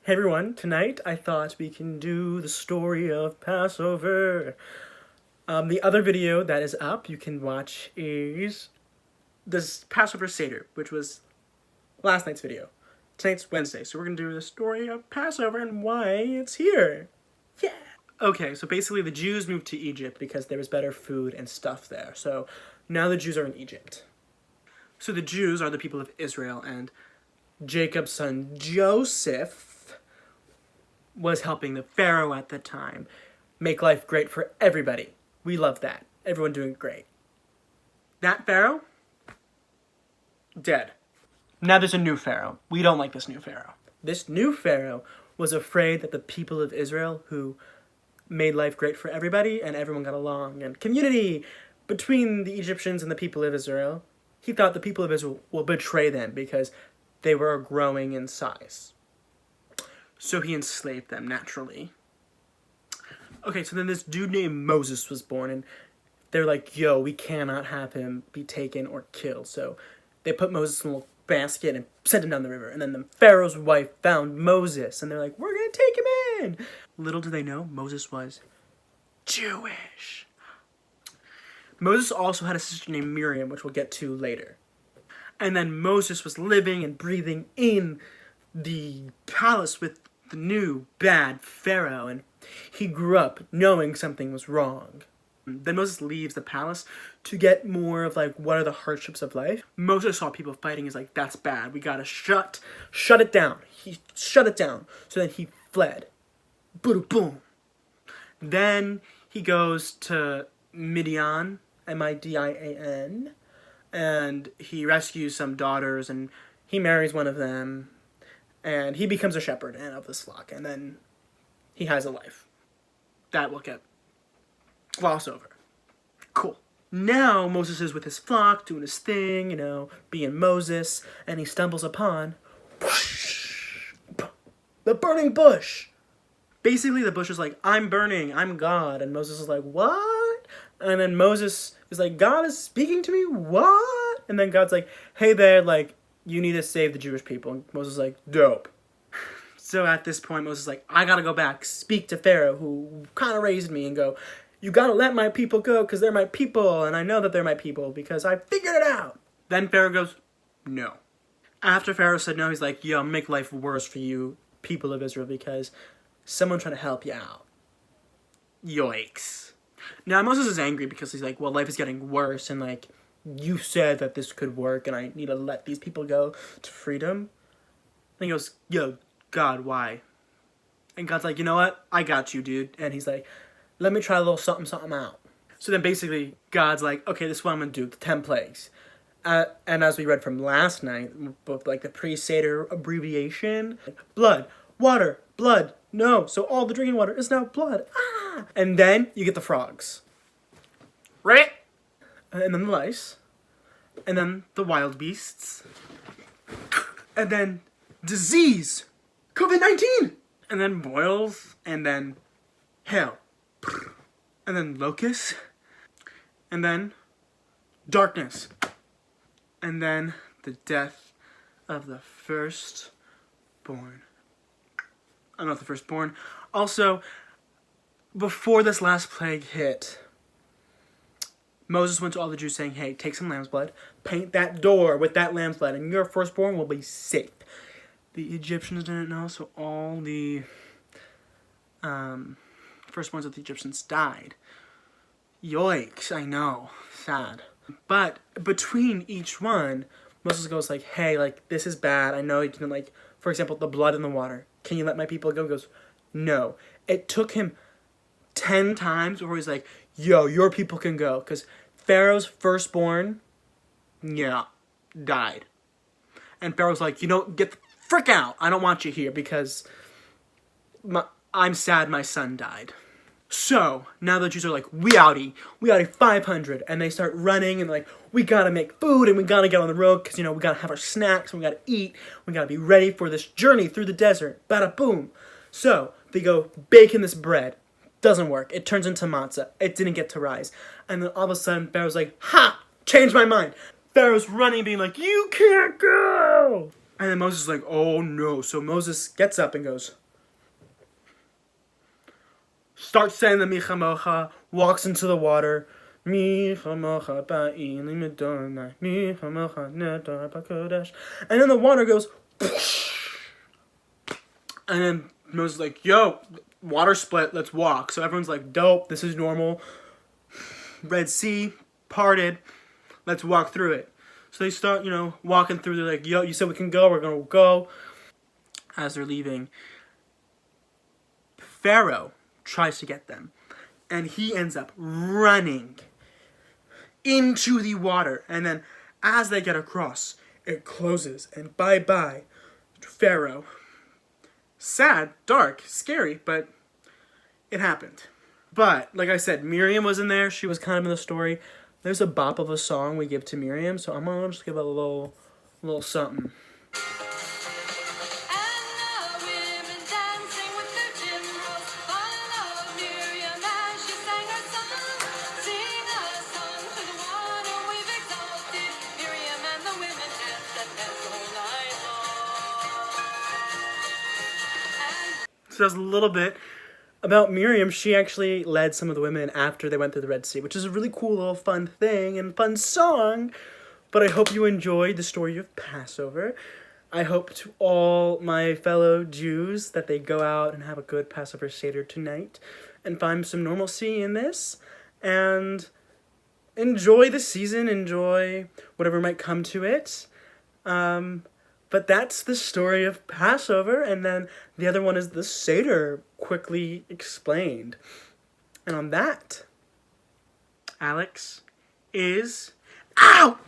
Hey everyone, tonight I thought we can do the story of Passover. The other video that is up you can watch is this Passover Seder, which was last night's video. Tonight's Wednesday, so we're going to do the story of Passover and why it's here. Yeah! Okay, so basically the Jews moved to Egypt because there was better food and stuff there. So now the Jews are in Egypt. So the Jews are the people of Israel, and Jacob's son Joseph was helping the Pharaoh at the time make life great for everybody. We love that. Everyone doing great. That Pharaoh, dead. Now there's a new Pharaoh. We don't like this new Pharaoh. This new Pharaoh was afraid that the people of Israel, who made life great for everybody and everyone got along, and community between the Egyptians and the people of Israel, he thought the people of Israel will betray them because they were growing in size. So he enslaved them, naturally. Okay, so then this dude named Moses was born, and they're like, yo, we cannot have him be taken or killed. So they put Moses in a little basket and sent him down the river. And then the Pharaoh's wife found Moses, and they're like, we're going to take him in. Little did they know, Moses was Jewish. Moses also had a sister named Miriam, which we'll get to later. And then Moses was living and breathing in the palace with the new bad Pharaoh, and he grew up knowing something was wrong. Then Moses leaves the palace to get more of like, what are the hardships of life? Moses saw people fighting. He's like, that's bad. We gotta shut it down. He shut it down. So then he fled. Boom, boom. Then he goes to Midian, Midian, and he rescues some daughters, and he marries one of them, and he becomes a shepherd and of this flock, and then he has a life. That will get glossed over. Cool. Now Moses is with his flock, doing his thing, being Moses, and he stumbles upon the burning bush. Basically, the bush is like, I'm burning, I'm God, and Moses is like, what? And then Moses is like, God is speaking to me? What? And then God's like, hey there, you need to save the Jewish people. And Moses is like, dope. So at this point, Moses is like, I gotta go back, speak to Pharaoh, who kind of raised me, and go, you gotta let my people go, because they're my people, and I know that they're my people, because I figured it out. Then Pharaoh goes, no. After Pharaoh said no, he's like, yo, make life worse for you, people of Israel, because someone's trying to help you out. Yikes. Now, Moses is angry because he's like, well, life is getting worse, and, you said that this could work, and I need to let these people go to freedom. And he goes, yo, God, why? And God's like, you know what? I got you, dude. And he's like, let me try a little something, something out. So then basically, God's like, okay, this is what I'm going to do, the 10 plagues. And as we read from last night, both the pre-Seder abbreviation, blood, water, blood, no. So all the drinking water is now blood. Ah! And then you get the frogs. Right? And then the lice. And then the wild beasts. And then disease. COVID-19. And then boils. And then hail. And then locusts. And then darkness. And then the death of the firstborn. I'm not the firstborn. Also, before this last plague hit, Moses went to all the Jews saying, hey, take some lamb's blood, paint that door with that lamb's blood, and your firstborn will be safe. The Egyptians didn't know, so all the firstborns of the Egyptians died. Yikes, I know. Sad. But between each one, Moses goes like, hey, this is bad. I know you can, for example, the blood in the water. Can you let my people go? He goes, no. It took him 10 times before he's like, yo, your people can go. Because Pharaoh's firstborn, died. And Pharaoh's like, get the frick out. I don't want you here because I'm sad my son died. So, now the Jews are like, we outie 500. And they start running and we gotta make food and we gotta get on the road because, we gotta have our snacks and we gotta eat. We gotta be ready for this journey through the desert. Bada boom. So, they go baking this bread. Doesn't work. It turns into matzah. It didn't get to rise. And then all of a sudden, Pharaoh's like, ha! Changed my mind. Pharaoh's running being like, you can't go! And then Moses is like, oh no. So Moses gets up and goes, starts saying the Michamocha, walks into the water. Michamocha ba'in limidonai, Michamocha nedar b'kodesh. And then the water goes, and then Moses is like, yo, water split, let's walk. So everyone's like, dope, this is normal. Red Sea parted, let's walk through it. So they start, walking through. They're like, yo, you said we can go, we're going to go. As they're leaving, Pharaoh tries to get them. And he ends up running into the water. And then as they get across, it closes. And bye-bye, Pharaoh. Sad, dark, scary, but it happened. But, like I said, Miriam was in there. She was kind of in the story. There's a bop of a song we give to Miriam, so I'm going to just give a little something. So there's a little bit about Miriam. She actually led some of the women after they went through the Red Sea, which is a really cool little fun thing and fun song. But I hope you enjoyed the story of Passover. I hope to all my fellow Jews that they go out and have a good Passover Seder tonight and find some normalcy in this and enjoy the season, enjoy whatever might come to it. But that's the story of Passover, and then the other one is the Seder, quickly explained. And on that, Alex is out!